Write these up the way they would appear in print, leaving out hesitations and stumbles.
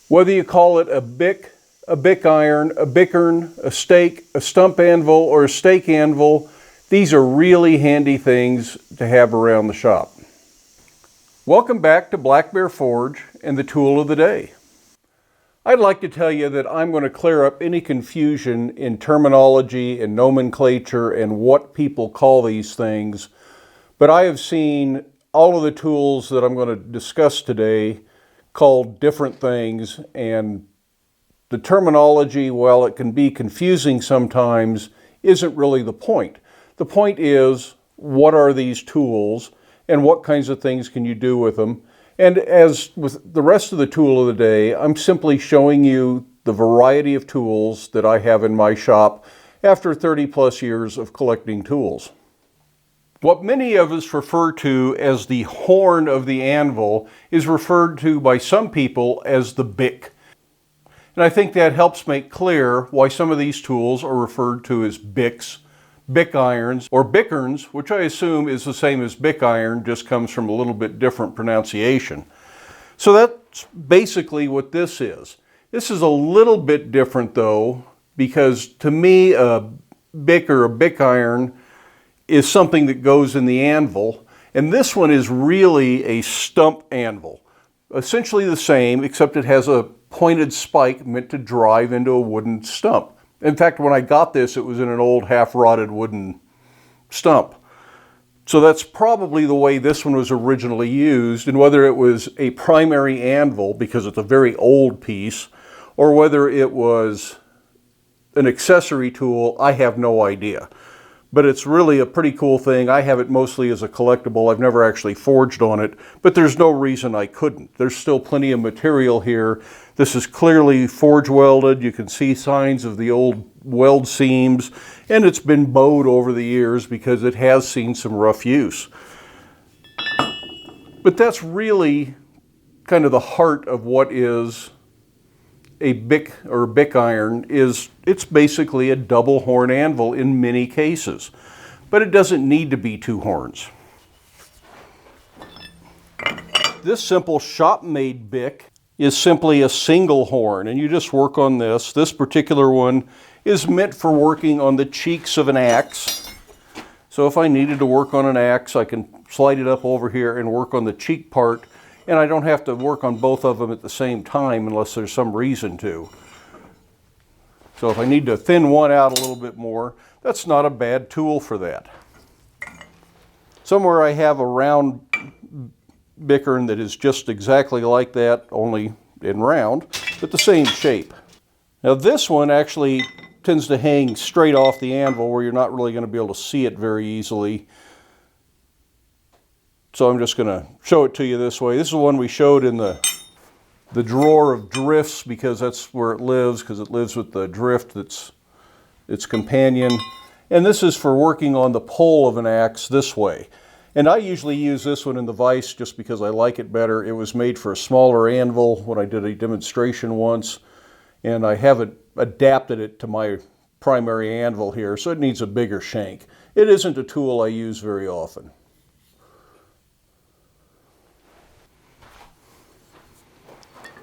Whether you call it a bick iron, a bickern, a stake, a stump anvil, or a stake anvil, these are really handy things to have around the shop. Welcome back to Black Bear Forge and the tool of the day. I'd like to tell you that I'm going to clear up any confusion in terminology and nomenclature and what people call these things, but I have seen all of the tools that I'm going to discuss today called different things, and the terminology, while it can be confusing sometimes, isn't really the point. The point is, what are these tools and what kinds of things can you do with them? And as with the rest of the tool of the day, I'm simply showing you the variety of tools that I have in my shop after 30 plus years of collecting tools. What many of us refer to as the horn of the anvil is referred to by some people as the bick. And I think that helps make clear why some of these tools are referred to as bicks, bick irons, or bickerns, which I assume is the same as bick iron, just comes from a little bit different pronunciation. So that's basically what this is. This is a little bit different though, because to me a bick or a bick iron is something that goes in the anvil, and this one is really a stump anvil. Essentially the same, except it has a pointed spike meant to drive into a wooden stump. In fact, when I got this, it was in an old half-rotted wooden stump. So that's probably the way this one was originally used, and whether it was a primary anvil, because it's a very old piece, or whether it was an accessory tool, I have no idea. But it's really a pretty cool thing. I have it mostly as a collectible. I've never actually forged on it, but there's no reason I couldn't. There's still plenty of material here. This is clearly forge welded. You can see signs of the old weld seams, and it's been bowed over the years because it has seen some rough use. But that's really kind of the heart of what is a bick or bick iron. It's basically a double horn anvil in many cases, but it doesn't need to be two horns. This simple shop-made bick is simply a single horn, and you just work on this. This particular one is meant for working on the cheeks of an axe. So if I needed to work on an axe, I can slide it up over here and work on the cheek part, and I don't have to work on both of them at the same time unless there's some reason to. So if I need to thin one out a little bit more, that's not a bad tool for that. Somewhere I have a round bickern that is just exactly like that, only in round, but the same shape. Now this one actually tends to hang straight off the anvil where you're not really going to be able to see it very easily. So I'm just going to show it to you this way. This is the one we showed in the drawer of drifts, because that's where it lives, because it lives with the drift that's its companion. And this is for working on the pole of an axe this way. And I usually use this one in the vise just because I like it better. It was made for a smaller anvil when I did a demonstration once, and I haven't adapted it to my primary anvil here, so it needs a bigger shank. It isn't a tool I use very often.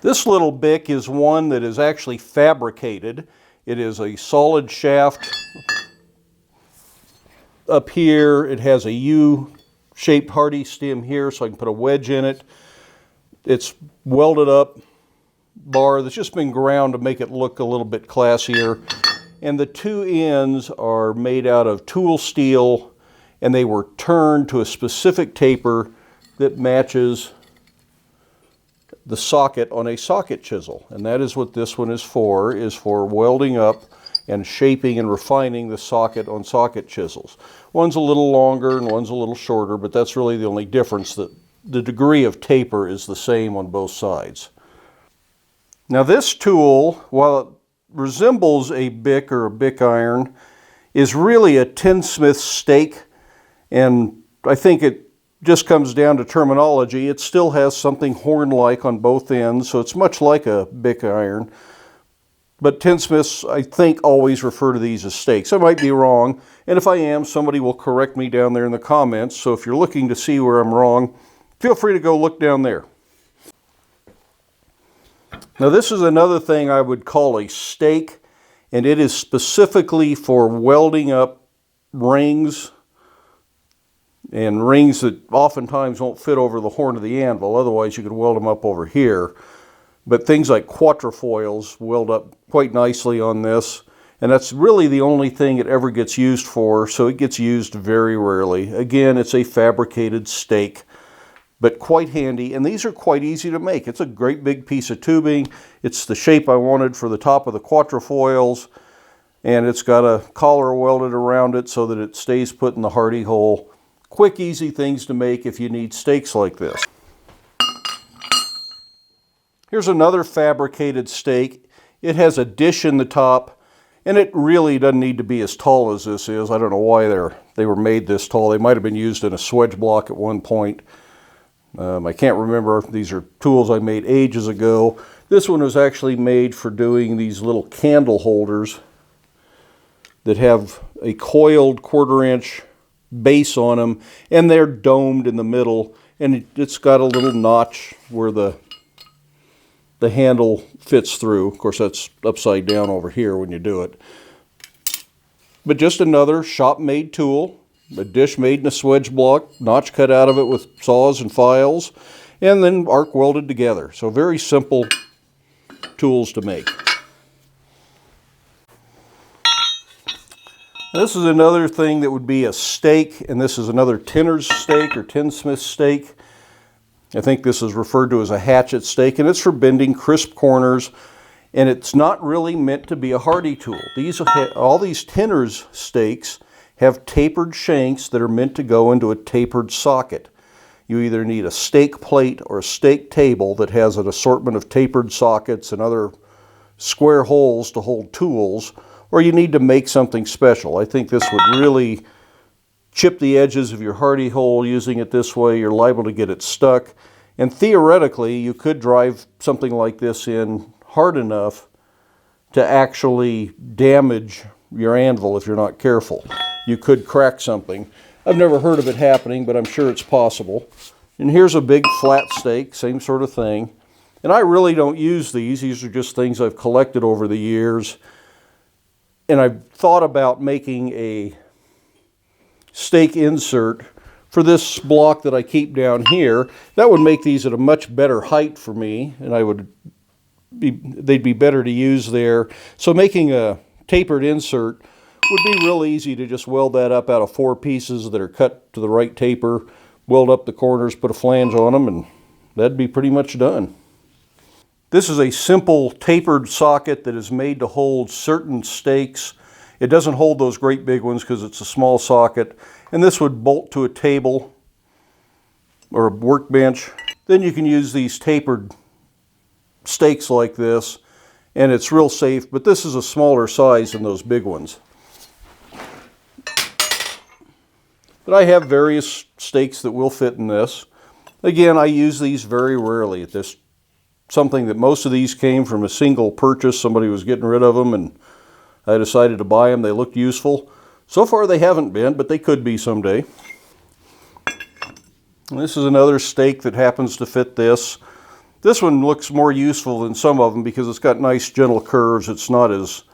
This little bick is one that is actually fabricated. It is a solid shaft up here. It has a U-shaped hardy stem here, so I can put a wedge in it. It's welded up bar that's just been ground to make it look a little bit classier. And the two ends are made out of tool steel, and they were turned to a specific taper that matches the socket on a socket chisel. And that is what this one is for welding up and shaping and refining the socket on socket chisels. One's a little longer and one's a little shorter, but that's really the only difference. That the degree of taper is the same on both sides. Now this tool, while it resembles a bick or a bick iron, is really a tinsmith stake, and I think it just comes down to terminology. It still has something horn-like on both ends, so it's much like a bick iron. But tinsmiths, I think, always refer to these as stakes. I might be wrong, and if I am, somebody will correct me down there in the comments. So if you're looking to see where I'm wrong, feel free to go look down there. Now this is another thing I would call a stake, and it is specifically for welding up rings, and rings that oftentimes won't fit over the horn of the anvil. Otherwise you could weld them up over here. But things like quatrefoils weld up quite nicely on this. And that's really the only thing it ever gets used for, so it gets used very rarely. Again, it's a fabricated stake, but quite handy. And these are quite easy to make. It's a great big piece of tubing. It's the shape I wanted for the top of the quatrefoils. And it's got a collar welded around it so that it stays put in the hardy hole. Quick, easy things to make if you need stakes like this. Here's another fabricated stake. It has a dish in the top, and it really doesn't need to be as tall as this is. I don't know why they were made this tall. They might have been used in a swedge block at one point. I can't remember. These are tools I made ages ago. This one was actually made for doing these little candle holders that have a coiled 1/4 inch base on them, and they're domed in the middle, and it's got a little notch where the handle fits through. Of course, that's upside down over here when you do it. But just another shop-made tool, a dish made in a swedge block, notch cut out of it with saws and files, and then arc welded together. So very simple tools to make. This is another thing that would be a stake, and this is another tinner's stake or tinsmith stake. I think this is referred to as a hatchet stake, and it's for bending crisp corners, and it's not really meant to be a hardy tool. All these tinner's stakes have tapered shanks that are meant to go into a tapered socket. You either need a stake plate or a stake table that has an assortment of tapered sockets and other square holes to hold tools, or you need to make something special. I think this would really chip the edges of your hardy hole. Using it this way, you're liable to get it stuck. And theoretically, you could drive something like this in hard enough to actually damage your anvil if you're not careful. You could crack something. I've never heard of it happening, but I'm sure it's possible. And here's a big flat stake, same sort of thing. And I really don't use these. These are just things I've collected over the years. And I've thought about making a stake insert for this block that I keep down here. That would make these at a much better height for me, and they'd be better to use there. So making a tapered insert would be real easy to just weld that up out of 4 pieces that are cut to the right taper, weld up the corners, put a flange on them, and that'd be pretty much done. This is a simple tapered socket that is made to hold certain stakes. It doesn't hold those great big ones because it's a small socket. And this would bolt to a table or a workbench. Then you can use these tapered stakes like this, and it's real safe, but this is a smaller size than those big ones. But I have various stakes that will fit in this. Again, I use these very rarely. This something that most of these came from a single purchase. Somebody was getting rid of them, and I decided to buy them. They looked useful. So far they haven't been, but they could be someday. And this is another stake that happens to fit this. This one looks more useful than some of them because it's got nice gentle curves. It's not as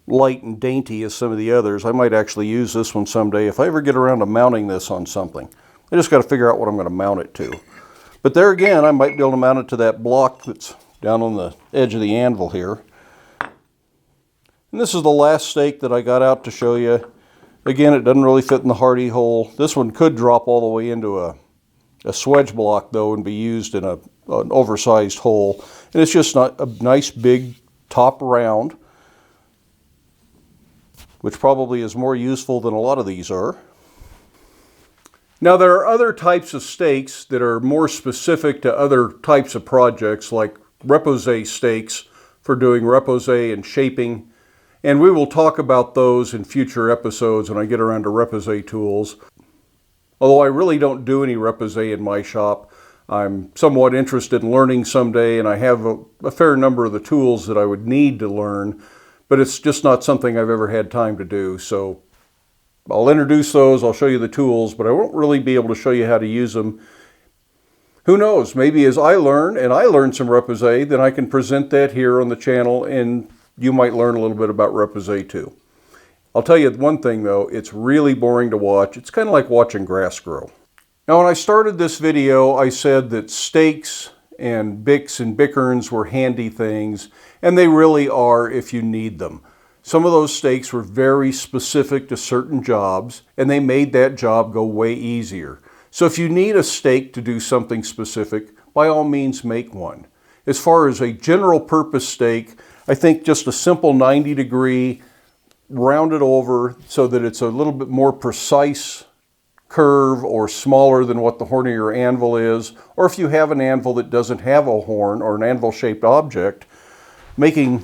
light and dainty as some of the others. I might actually use this one someday if I ever get around to mounting this on something. I just got to figure out what I'm going to mount it to. But there again, I might be able to mount it to that block that's down on the edge of the anvil here. And this is the last stake that I got out to show you. Again, it doesn't really fit in the hardy hole. This one could drop all the way into a swedge block though and be used in an oversized hole. And it's just not a nice big top round, which probably is more useful than a lot of these are. Now there are other types of stakes that are more specific to other types of projects, like repose stakes for doing repose and shaping. And we will talk about those in future episodes when I get around to repose tools. Although I really don't do any repose in my shop, I'm somewhat interested in learning someday, and I have a fair number of the tools that I would need to learn, but it's just not something I've ever had time to do. So I'll introduce those, I'll show you the tools, but I won't really be able to show you how to use them Who knows, maybe as I learn, and I learn some repoussé, then I can present that here on the channel and you might learn a little bit about repoussé too. I'll tell you one thing though, it's really boring to watch. It's kind of like watching grass grow. Now when I started this video, I said that stakes and Bics and Bickerns were handy things, and they really are if you need them. Some of those stakes were very specific to certain jobs, and they made that job go way easier. So if you need a stake to do something specific, by all means make one. As far as a general purpose stake, I think just a simple 90-degree, rounded over so that it's a little bit more precise curve or smaller than what the horn of your anvil is, or if you have an anvil that doesn't have a horn or an anvil-shaped object, making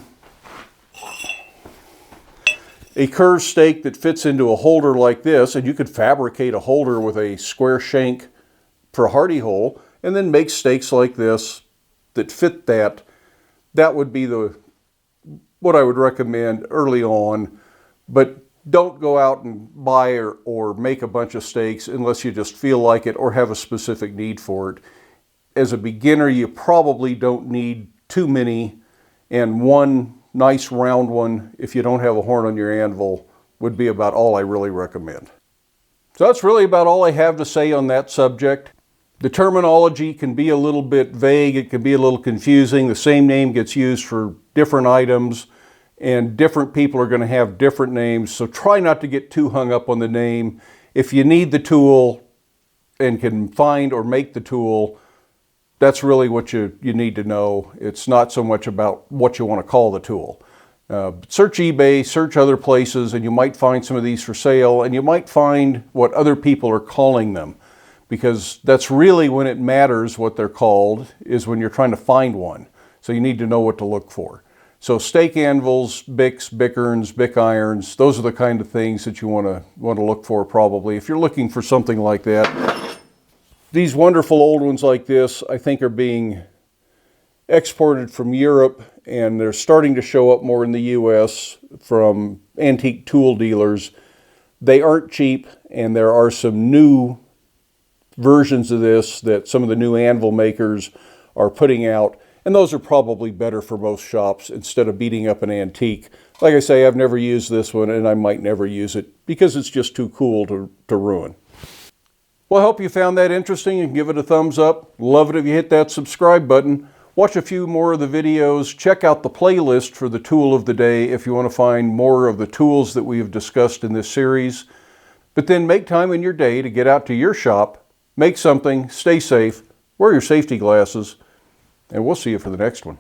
a curved stake that fits into a holder like this, and you could fabricate a holder with a square shank for a hardy hole, and then make stakes like this that fit that. That would be what I would recommend early on, but don't go out and buy or make a bunch of stakes unless you just feel like it or have a specific need for it. As a beginner, you probably don't need too many, and one nice round one, if you don't have a horn on your anvil, would be about all I really recommend. So that's really about all I have to say on that subject. The terminology can be a little bit vague, it can be a little confusing. The same name gets used for different items, and different people are going to have different names, so try not to get too hung up on the name. If you need the tool and can find or make the tool, that's really what you need to know. It's not so much about what you want to call the tool. Search eBay, search other places, and you might find some of these for sale, and you might find what other people are calling them, because that's really when it matters what they're called, is when you're trying to find one. So you need to know what to look for. So stake anvils, Bics, Bickerns, Bic irons, those are the kind of things that you want to look for probably if you're looking for something like that. These wonderful old ones like this, I think, are being exported from Europe, and they're starting to show up more in the US from antique tool dealers. They aren't cheap, and there are some new versions of this that some of the new anvil makers are putting out, and those are probably better for most shops instead of beating up an antique. Like I say, I've never used this one, and I might never use it because it's just too cool to ruin. Well, I hope you found that interesting and give it a thumbs up. Love it if you hit that subscribe button. Watch a few more of the videos. Check out the playlist for the tool of the day if you want to find more of the tools that we have discussed in this series. But then make time in your day to get out to your shop, make something, stay safe, wear your safety glasses, and we'll see you for the next one.